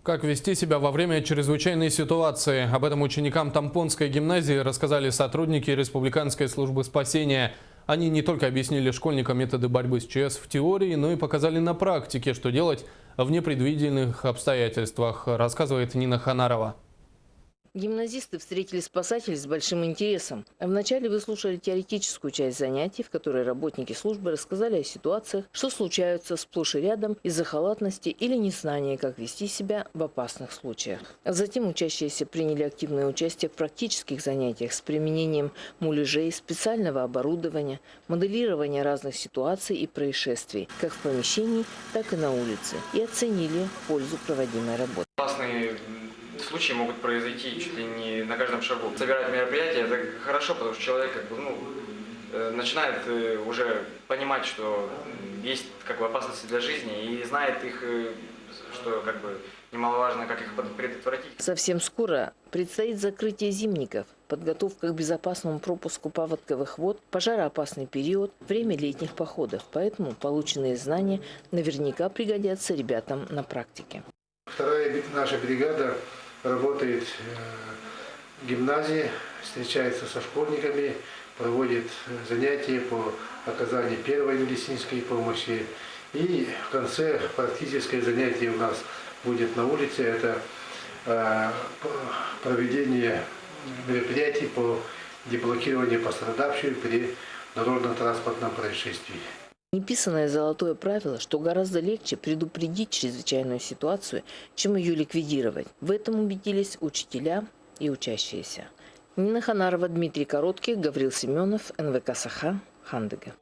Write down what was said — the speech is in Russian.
Как вести себя во время чрезвычайной ситуации? Об этом ученикам Тампонской гимназии рассказали сотрудники Республиканской службы спасения. Они не только объяснили школьникам методы борьбы с ЧС в теории, но и показали на практике, что делать в непредвиденных обстоятельствах, рассказывает Нина Ханарова. Гимназисты встретили спасателей с большим интересом. Вначале выслушали теоретическую часть занятий, в которой работники службы рассказали о ситуациях, что случаются сплошь и рядом из-за халатности или незнания, как вести себя в опасных случаях. Затем учащиеся приняли активное участие в практических занятиях с применением муляжей, специального оборудования, моделирования разных ситуаций и происшествий, как в помещении, так и на улице, и оценили пользу проводимой работы. Случаи могут произойти чуть ли не на каждом шагу. Собирать мероприятия – это хорошо, потому что человек начинает уже понимать, что есть опасности для жизни и знает их, что немаловажно, как их предотвратить. Совсем скоро предстоит закрытие зимников, подготовка к безопасному пропуску паводковых вод, пожароопасный период, время летних походов. Поэтому полученные знания наверняка пригодятся ребятам на практике. Вторая наша бригада работает в гимназии, встречается со школьниками, проводит занятия по оказанию первой медицинской помощи. И в конце практическое занятие у нас будет на улице. Это проведение мероприятий по деблокированию пострадавших при дорожно-транспортном происшествии. Неписанное золотое правило, что гораздо легче предупредить чрезвычайную ситуацию, чем ее ликвидировать. В этом убедились учителя и учащиеся. Нина Ханарова, Дмитрий Коротких, Гаврил Семенов, НВК Саха, Хандыга.